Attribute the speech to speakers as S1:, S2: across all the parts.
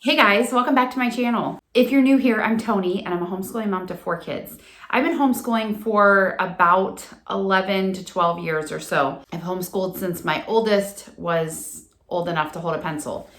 S1: Hey guys, welcome back to my channel. If you're new here, I'm Toni and I'm a homeschooling mom to 4 kids. I've been homeschooling for about 11 to 12 years or so. I've homeschooled since my oldest was old enough to hold a pencil.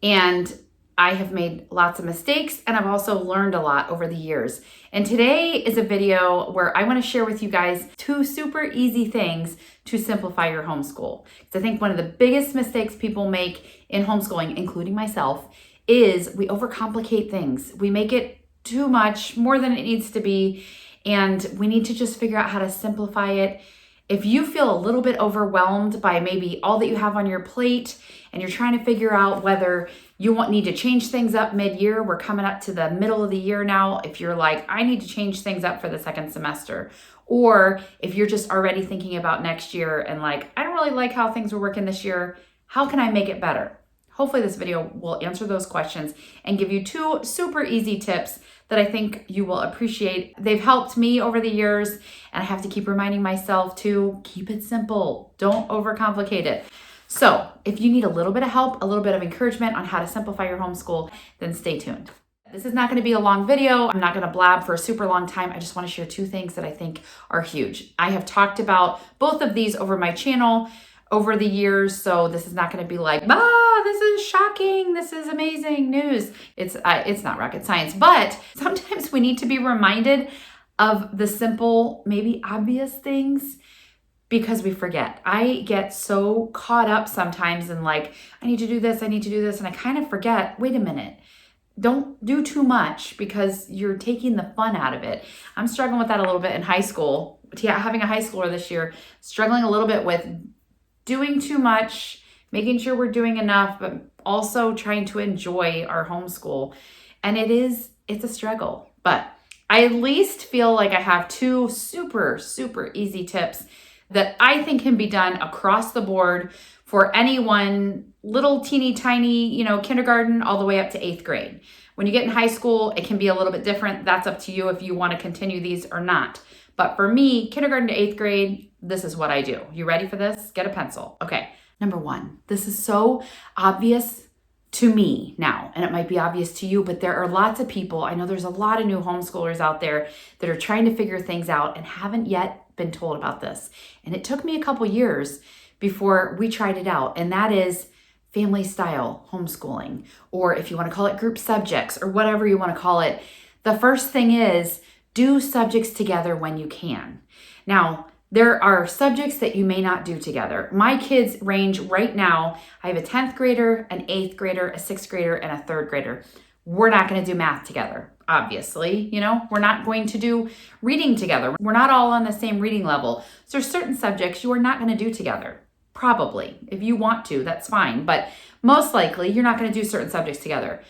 S1: And I have made lots of mistakes and I've also learned a lot over the years. And today is a video where I want to share with you guys 2 super easy things to simplify your homeschool. Because I think one of the biggest mistakes people make in homeschooling, including myself, is we overcomplicate things. We make it too much, more than it needs to be, and we need to just figure out how to simplify it. If you feel a little bit overwhelmed by maybe all that you have on your plate and you're trying to figure out whether you need to change things up mid-year, we're coming up to the middle of the year now. If you're like, I need to change things up for the second semester, or if you're just already thinking about next year and like, I don't really like how things were working this year, how can I make it better? Hopefully this video will answer those questions and give you 2 super easy tips that I think you will appreciate. They've helped me over the years, and I have to keep reminding myself to keep it simple. Don't overcomplicate it. So if you need a little bit of help, a little bit of encouragement on how to simplify your homeschool, then stay tuned. This is not going to be a long video. I'm not going to blab for a super long time. I just want to share 2 things that I think are huge. I have talked about both of these over my channel over the years, so this is not going to be like, this is shocking, this is amazing news. It's not rocket science, but sometimes we need to be reminded of the simple, maybe obvious things because we forget. I get so caught up sometimes in like, I need to do this, and I kind of forget, wait a minute. Don't do too much because you're taking the fun out of it. I'm struggling with that a little bit in high school. Having a high schooler this year, struggling a little bit with doing too much, making sure we're doing enough, but also trying to enjoy our homeschool. And it's a struggle, but I at least feel like I have 2 super, super easy tips that I think can be done across the board for anyone, little teeny tiny, kindergarten all the way up to 8th grade. When you get in high school, it can be a little bit different. That's up to you if you want to continue these or not. But for me, kindergarten to 8th grade, this is what I do. You ready for this? Get a pencil. Okay. Number 1, this is so obvious to me now, and it might be obvious to you, but there are lots of people, I know there's a lot of new homeschoolers out there that are trying to figure things out and haven't yet been told about this. And it took me a couple years before we tried it out, and that is family style homeschooling, or if you want to call it group subjects or whatever you want to call it. The first thing is do subjects together when you can. Now, there are subjects that you may not do together. My kids range right now. I have a 10th grader, an 8th grader, a 6th grader, and a 3rd grader. We're not going to do math together, obviously. We're not going to do reading together. We're not all on the same reading level. So there's certain subjects you are not going to do together. Probably. If you want to, that's fine. But most likely, you're not going to do certain subjects together.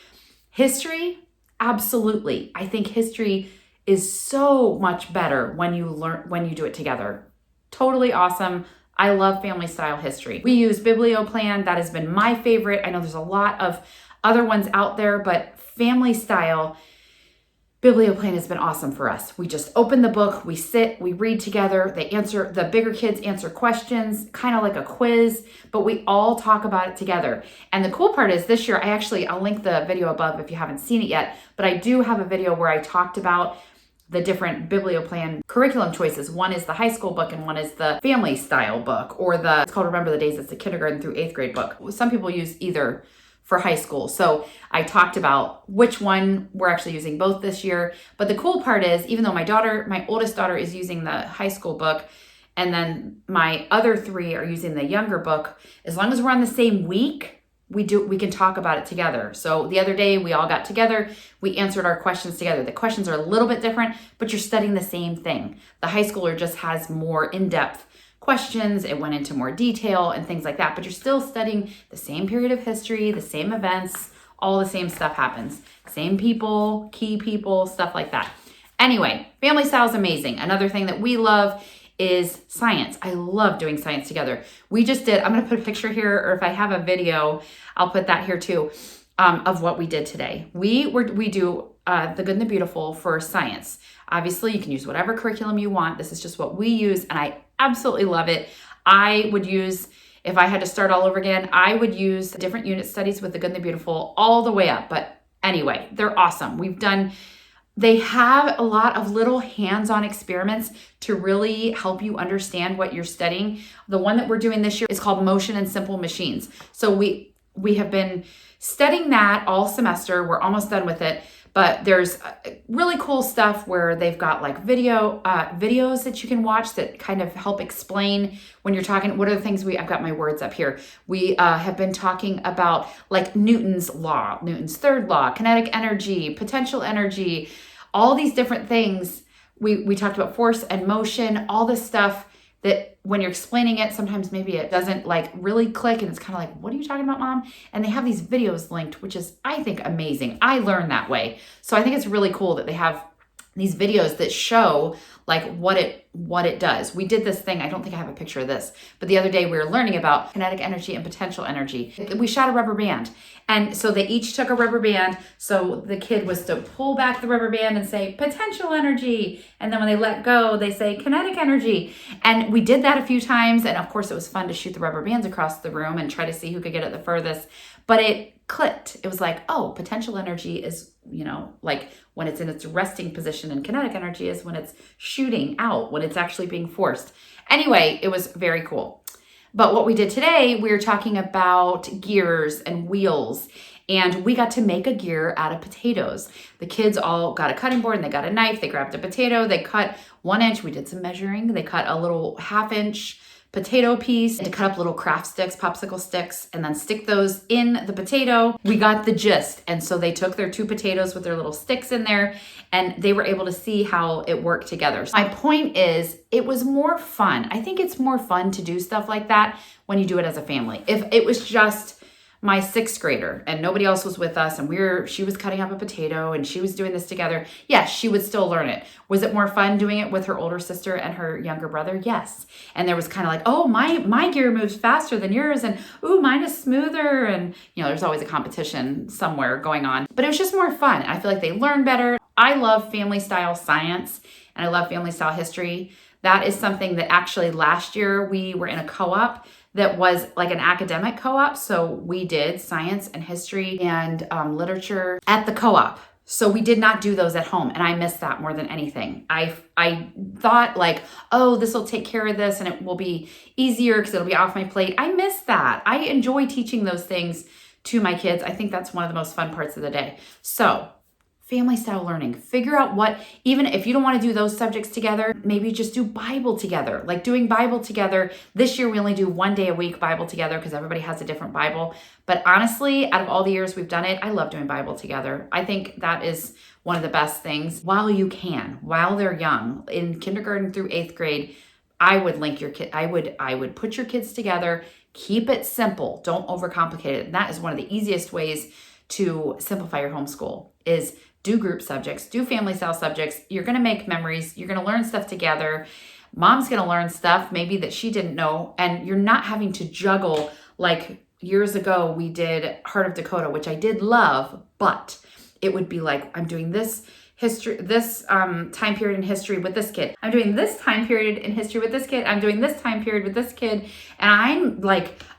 S1: History, absolutely. I think history is so much better when you do it together. Totally awesome. I love family style history. We use Biblioplan. That has been my favorite. I know there's a lot of other ones out there, but family style Biblioplan has been awesome for us. We just open the book, we sit, we read together. The bigger kids answer questions, kind of like a quiz, but we all talk about it together. And the cool part is this year, I'll link the video above if you haven't seen it yet, but I do have a video where I talked about the different Biblioplan curriculum choices. One is the high school book and one is the family style book, or it's called Remember the Days. It's the kindergarten through 8th grade book. Some people use either for high school. So I talked about which one we're actually using both this year. But the cool part is, even though my oldest daughter is using the high school book, and then my other 3 are using the younger book, as long as we're on the same week, we can talk about it together. So the other day we all got together, we answered our questions together. The questions are a little bit different, but you're studying the same thing. The high schooler just has more in-depth questions. It went into more detail and things like that, but you're still studying the same period of history, the same events, all the same stuff happens. Same people, key people, stuff like that. Anyway, family style is amazing. Another thing that we love is science. I love doing science together. I'm going to put a picture here, or if I have a video, I'll put that here too, of what we did today. We do the good and the beautiful for science. Obviously, you can use whatever curriculum you want. This is just what we use, and I absolutely love it. I would use If I had to start all over again, I would use different unit studies with the good and the beautiful all the way up. But anyway, they're awesome. They have a lot of little hands-on experiments to really help you understand what you're studying. The one that we're doing this year is called Motion and Simple Machines. So we have been studying that all semester. We're almost done with it. But there's really cool stuff where they've got like videos that you can watch that kind of help explain when you're talking. What are the things I've got my words up here. We have been talking about like Newton's law, Newton's third law, kinetic energy, potential energy, all these different things. We talked about force and motion, all this stuff that when you're explaining it, sometimes maybe it doesn't like really click and it's kind of like, what are you talking about, Mom? And they have these videos linked, which is, I think, amazing. I learned that way. So I think it's really cool that they have these videos that show like what it does. We did this thing, I don't think I have a picture of this, but the other day we were learning about kinetic energy and potential energy. We shot a rubber band. And so they each took a rubber band. So the kid was to pull back the rubber band and say potential energy. And then when they let go, they say kinetic energy. And we did that a few times. And of course it was fun to shoot the rubber bands across the room and try to see who could get it the furthest. But it clicked. It was like, oh, potential energy is, like when it's in its resting position, and kinetic energy is when it's shooting out, when it's actually being forced. Anyway, it was very cool. But what we did today, we were talking about gears and wheels, and we got to make a gear out of potatoes. The kids all got a cutting board and they got a knife. They grabbed a potato. They cut 1 inch. We did some measuring. They cut a little 1/2 inch potato piece to cut up little craft sticks, popsicle sticks, and then stick those in the potato. We got the gist. And so they took their 2 potatoes with their little sticks in there, and they were able to see how it worked together. So my point is, it was more fun. I think it's more fun to do stuff like that when you do it as a family. If it was just my 6th grader and nobody else was with us and she was cutting up a potato and she was doing this together, yes, she would still learn it. Was it more fun doing it with her older sister and her younger brother? Yes. And there was kind of like, oh, my gear moves faster than yours, and ooh, mine is smoother, and there's always a competition somewhere going on. But it was just more fun. I feel like they learn better. I love family style science and I love family style history. That is something that actually last year we were in a co-op that was like an academic co-op. So we did science and history and literature at the co-op. So we did not do those at home. And I miss that more than anything. I thought like, oh, this will take care of this and it will be easier because it'll be off my plate. I miss that. I enjoy teaching those things to my kids. I think that's one of the most fun parts of the day. So family style learning, figure out even if you don't want to do those subjects together, maybe just do Bible together. Like doing Bible together. This year we only do 1 day a week Bible together because everybody has a different Bible. But honestly, out of all the years we've done it, I love doing Bible together. I think that is one of the best things while they're young. In kindergarten through 8th grade, I would link your kid. I would put your kids together, keep it simple. Don't overcomplicate it. And that is one of the easiest ways to simplify your homeschool is do group subjects, do family style subjects. You're going to make memories. You're going to learn stuff together. Mom's going to learn stuff maybe that she didn't know. And you're not having to juggle like years ago we did Heart of Dakota, which I did love, but it would be like, I'm doing this time period in history with this kid. I'm doing this time period in history with this kid. I'm doing this time period with this kid. And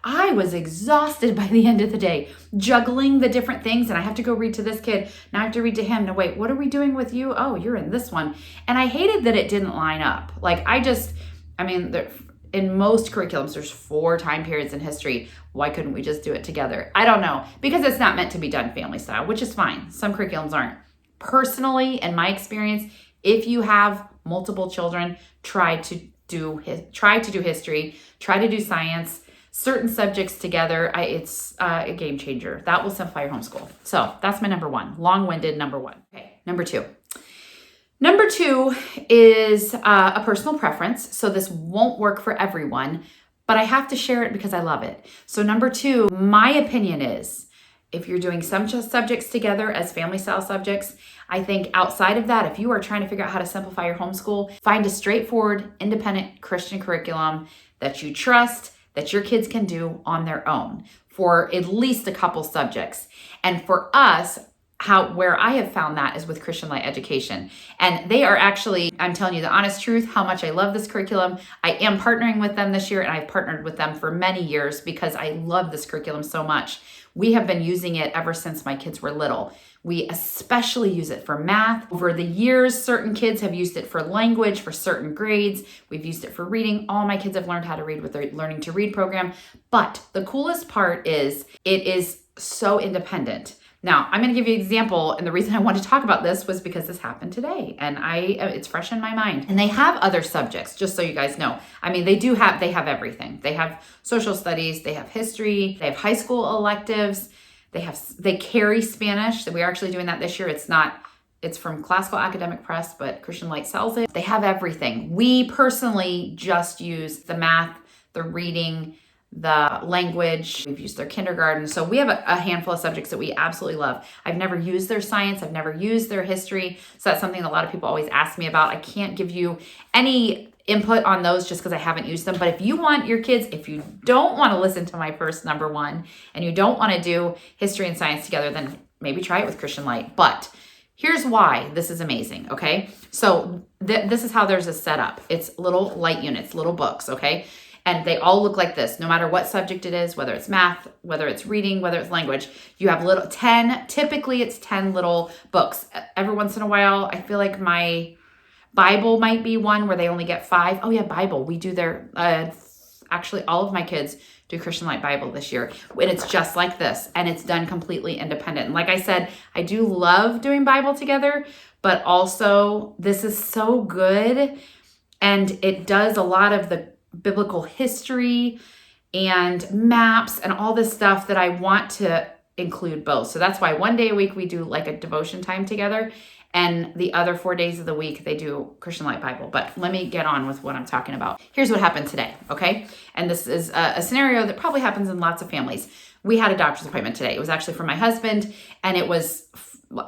S1: I was exhausted by the end of the day, juggling the different things. And I have to go read to this kid. Now I have to read to him. No, wait, what are we doing with you? Oh, you're in this one. And I hated that it didn't line up. In most curriculums, there's 4 time periods in history. Why couldn't we just do it together? I don't know. Because it's not meant to be done family style, which is fine. Some curriculums aren't. Personally, in my experience, if you have multiple children, try to do history, try to do science, certain subjects together. It's a game changer. That will simplify your homeschool. So that's my number 1, long-winded number 1. Okay, number 2. Number 2 is a personal preference. So this won't work for everyone, but I have to share it because I love it. So number 2, my opinion is, if you're doing some subjects together as family style subjects, I think outside of that, if you are trying to figure out how to simplify your homeschool, find a straightforward, independent Christian curriculum that you trust, that your kids can do on their own for at least a couple subjects. And for us, where I have found that is with Christian Light Education. And they are actually, I'm telling you the honest truth, how much I love this curriculum. I am partnering with them this year, and I've partnered with them for many years because I love this curriculum so much. We have been using it ever since my kids were little. We especially use it for math. Over the years, certain kids have used it for language, for certain grades. We've used it for reading. All my kids have learned how to read with their Learning to Read program. But the coolest part is it is so independent. Now, I'm going to give you an example, and the reason I want to talk about this was because this happened today, and it's fresh in my mind. And they have other subjects, just so you guys know. I mean, they have everything. They have social studies, they have history, they have high school electives, they carry Spanish. We're actually doing that this year. It's from Classical Academic Press, but Christian Light sells it. They have everything. We personally just use the math, the reading, the language. We've used their kindergarten. So we have a handful of subjects that we absolutely love. I've never used their science. I've never used their history. So that's something a lot of people always ask me about. I can't give you any input on those just because I haven't used them. But if you want your kids, if you don't want to listen to my first number one and you don't want to do history and science together, then maybe try it with Christian Light. But here's why this is amazing, okay? So this is how there's a setup. It's little light units, little books, okay? And they all look like this, no matter what subject it is, whether it's math, whether it's reading, whether it's language. You have 10, typically it's 10 little books. Every once in a while, I feel like my Bible might be one where they only get 5. Oh yeah, Bible. We do actually all of my kids do Christian Light Bible this year. And it's just like this, and it's done completely independent. And like I said, I do love doing Bible together, but also this is so good. And it does a lot of the biblical history and maps and all this stuff that I want to include both. So that's why one day a week we do like a devotion time together, and the other 4 days of the week they do Christian Light Bible. But let me get on with what I'm talking about. Here's what happened today, okay? And this is a scenario that probably happens in lots of families. We had a doctor's appointment today. It was actually for my husband, and it was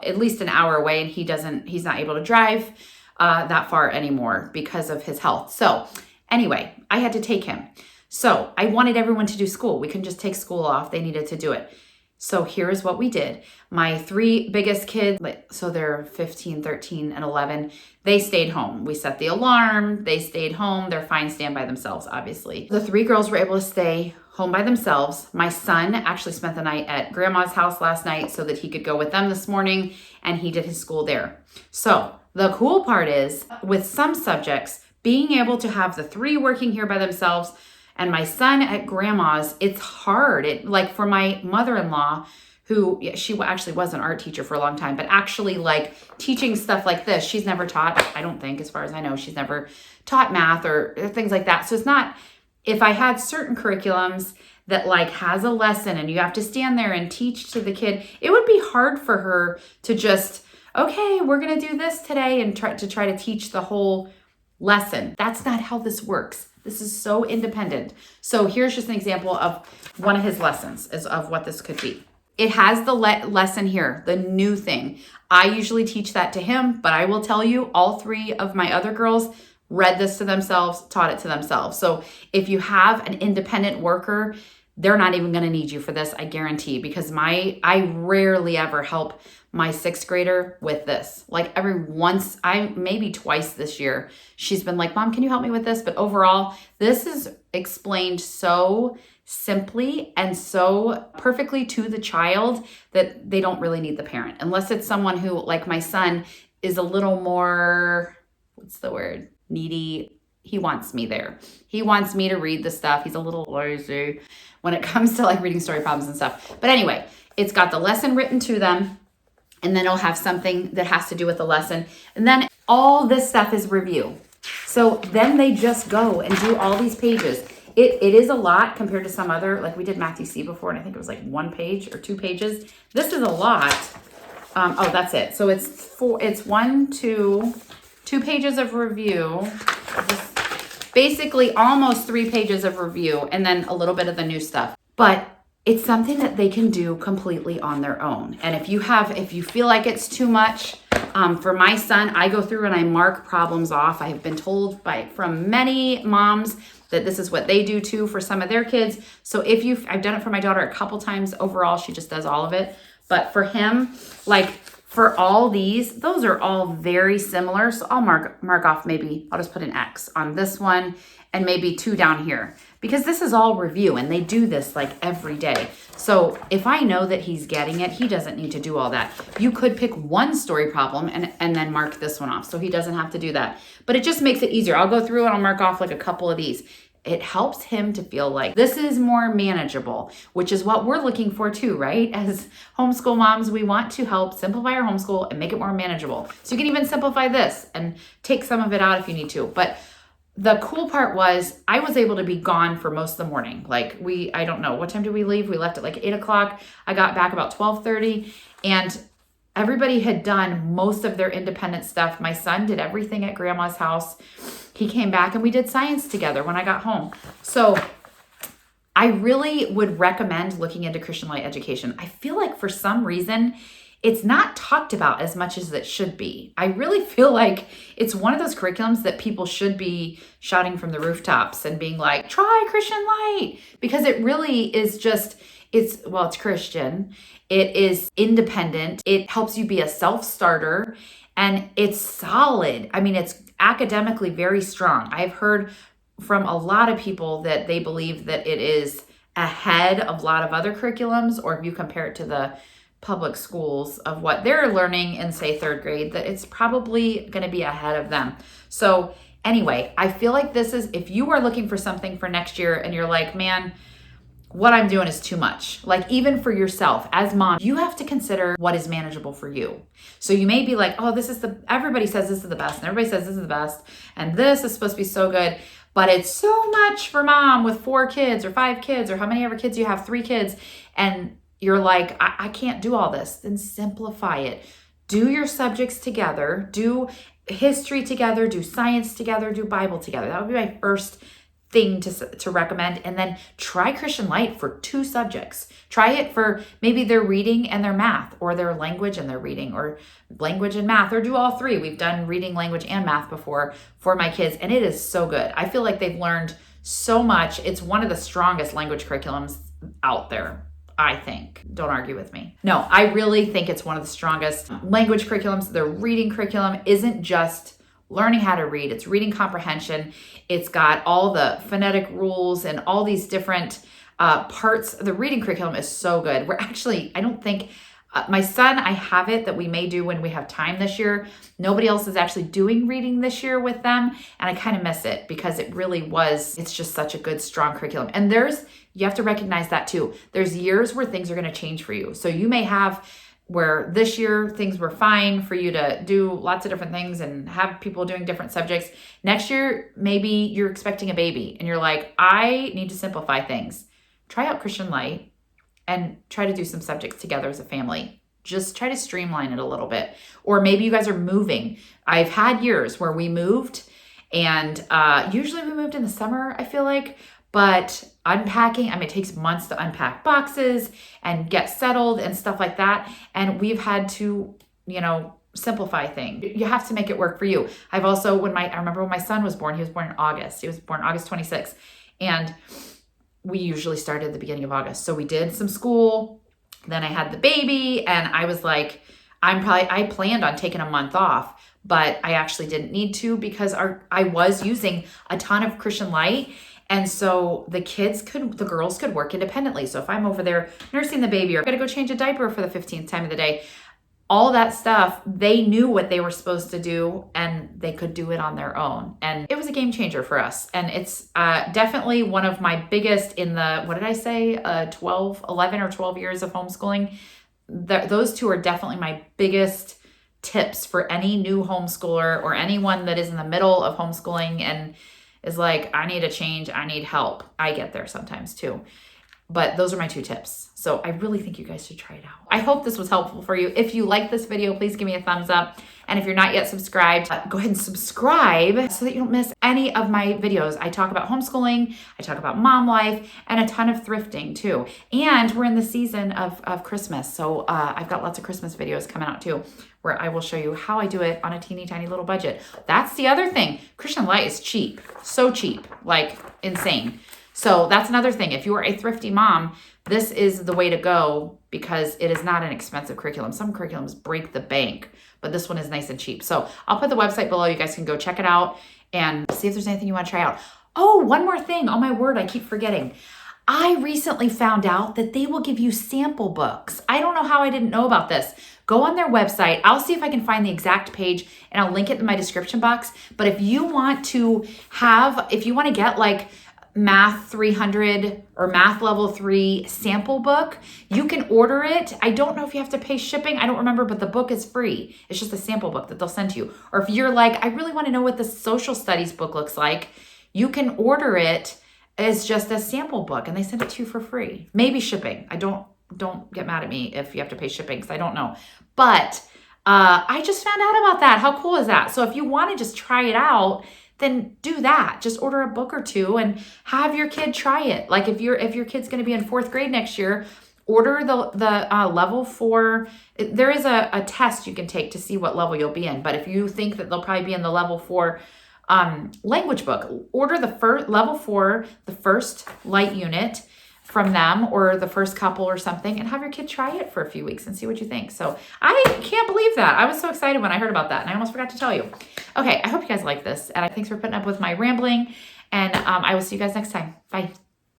S1: at least an hour away, and he's not able to drive that far anymore because of his health. So anyway, I had to take him. So I wanted everyone to do school. We couldn't just take school off. They needed to do it. So here's what we did. My 3 biggest kids, so they're 15, 13, and 11, they stayed home. We set the alarm. They stayed home. They're fine, stand by themselves, obviously. The 3 girls were able to stay home by themselves. My son actually spent the night at grandma's house last night so that he could go with them this morning, and he did his school there. So the cool part is, with some subjects, being able to have the 3 working here by themselves and my son at grandma's, it's hard. Like for my mother-in-law, who she actually was an art teacher for a long time, but actually like teaching stuff like this, she's never taught, I don't think, as far as I know, she's never taught math or things like that. So it's not, if I had certain curriculums that like has a lesson and you have to stand there and teach to the kid, it would be hard for her to just, okay, we're going to do this today and try to teach the whole lesson. That's not how this works. This is so independent. So here's just an example of one of his lessons of what this could be. It has the lesson here, the new thing. I usually teach that to him, but I will tell you, all 3 of my other girls read this to themselves, taught it to themselves. So if you have an independent worker, they're not even going to need you for this, I guarantee, because I rarely ever help my 6th grader with this. Like maybe twice this year, she's been like, Mom, can you help me with this? But overall, this is explained so simply and so perfectly to the child that they don't really need the parent. Unless it's someone who, like my son, is a little more, what's the word? Needy. He wants me there. He wants me to read the stuff. He's a little lazy when it comes to like reading story problems and stuff. But anyway, it's got the lesson written to them, and then it'll have something that has to do with the lesson. And then all this stuff is review. So then they just go and do all these pages. It is a lot compared to some other, like we did Matthew C before, and I think it was like 1 page or 2 pages. This is a lot. Oh, that's it. So it's 2 pages of review. Basically almost 3 pages of review, and then a little bit of the new stuff. But it's something that they can do completely on their own. And if you feel like it's too much, for my son, I go through and I mark problems off. I have been told from many moms that this is what they do too for some of their kids. So I've done it for my daughter a couple times. Overall, she just does all of it. But for him, like For all these, those are all very similar. So I'll mark off, maybe I'll just put an X on this one and maybe 2 down here, because this is all review and they do this like every day. So if I know that he's getting it, he doesn't need to do all that. You could pick one story problem and then mark this one off, so he doesn't have to do that. But it just makes it easier. I'll go through and I'll mark off like a couple of these. It helps him to feel like this is more manageable, which is what we're looking for too, right? As homeschool moms, we want to help simplify our homeschool and make it more manageable. So you can even simplify this and take some of it out if you need to. But the cool part was I was able to be gone for most of the morning. Like I don't know, what time did we leave? We left at like 8 o'clock. I got back about 12:30, and everybody had done most of their independent stuff. My son did everything at grandma's house. He came back and we did science together when I got home. So I really would recommend looking into Christian Light education. I feel like for some reason, it's not talked about as much as it should be. I really feel like it's one of those curriculums that people should be shouting from the rooftops and being like, try Christian Light, because it really is just, it's Christian. It is independent. It helps you be a self-starter, and it's solid. I mean, it's academically very strong. I've heard from a lot of people that they believe that it is ahead of a lot of other curriculums, or if you compare it to the public schools of what they're learning in, say, 3rd grade, that it's probably going to be ahead of them. So anyway, I feel like this is, if you are looking for something for next year and you're like, man, what I'm doing is too much. Like, even for yourself as mom, you have to consider what is manageable for you. So you may be like, oh, everybody says this is the best, and everybody says this is the best, and this is supposed to be so good, but it's so much for mom with 4 kids or 5 kids or how many ever kids you have, 3 kids. And you're like, I can't do all this. Then simplify it. Do your subjects together, do history together, do science together, do Bible together. That would be my first thing to recommend. And then try Christian Light for 2 subjects. Try it for maybe their reading and their math, or their language and their reading, or language and math, or do all 3. We've done reading, language, and math before for my kids, and it is so good. I feel like they've learned so much. It's one of the strongest language curriculums out there, I think. Don't argue with me. No, I really think it's one of the strongest language curriculums. The reading curriculum isn't just learning how to read. It's reading comprehension. It's got all the phonetic rules and all these different parts. The reading curriculum is so good. I don't think, my son, I have it that we may do when we have time this year. Nobody else is actually doing reading this year with them. And I kind of miss it, because it's just such a good, strong curriculum. And you have to recognize that too. There's years where things are going to change for you. So you may have where this year things were fine for you to do lots of different things and have people doing different subjects. Next year, maybe you're expecting a baby and you're like, I need to simplify things. Try out Christian Light and try to do some subjects together as a family. Just try to streamline it a little bit. Or maybe you guys are moving. I've had years where we moved, and usually we moved in the summer, I feel like. But unpacking, it takes months to unpack boxes and get settled and stuff like that. And we've had to, simplify things. You have to make it work for you. I've also, I remember when my son was born, he was born in August. He was born August 26th. And we usually started at the beginning of August. So we did some school. Then I had the baby, and I was like, I planned on taking a month off, but I actually didn't need to, because I was using a ton of Christian Light. And so the girls could work independently. So if I'm over there nursing the baby, or gotta go change a diaper for the 15th time of the day, all that stuff, they knew what they were supposed to do, and they could do it on their own. And it was a game changer for us. And it's definitely one of my biggest in the, 11 or 12 years of homeschooling. Those 2 are definitely my biggest tips for any new homeschooler, or anyone that is in the middle of homeschooling and is like, I need a change, I need help. I get there sometimes too. But those are my 2 tips. So I really think you guys should try it out. I hope this was helpful for you. If you like this video, please give me a thumbs up. And if you're not yet subscribed, go ahead and subscribe so that you don't miss any of my videos. I talk about homeschooling, I talk about mom life, and a ton of thrifting too. And we're in the season of Christmas. So I've got lots of Christmas videos coming out too, where I will show you how I do it on a teeny tiny little budget. That's the other thing. Christian Light is cheap, so cheap, like insane. So that's another thing. If you are a thrifty mom, this is the way to go, because it is not an expensive curriculum. Some curriculums break the bank, but this one is nice and cheap. So I'll put the website below. You guys can go check it out and see if there's anything you want to try out. Oh, one more thing. Oh my word, I keep forgetting. I recently found out that they will give you sample books. I don't know how I didn't know about this. Go on their website. I'll see if I can find the exact page and I'll link it in my description box. But if you want to get like Math 300 or Math Level 3 sample book, you can order it. I don't know if you have to pay shipping. I don't remember, but the book is free. It's just a sample book that they'll send to you. Or if you're like, I really want to know what the social studies book looks like, you can order it as just a sample book and they send it to you for free. Maybe shipping. Don't get mad at me if you have to pay shipping because I don't know. But I just found out about that. How cool is that? So if you want to just try it out, then do that. Just order a book or two and have your kid try it. Like if your kid's going to be in 4th grade next year, order the level 4. There is a test you can take to see what level you'll be in. But if you think that they'll probably be in the level 4 language book, order the level 4, the first light unit from them or the first couple or something, and have your kid try it for a few weeks and see what you think. So I can't believe that. I was so excited when I heard about that and I almost forgot to tell you. Okay, I hope you guys like this and thanks for putting up with my rambling and I will see you guys next time. Bye.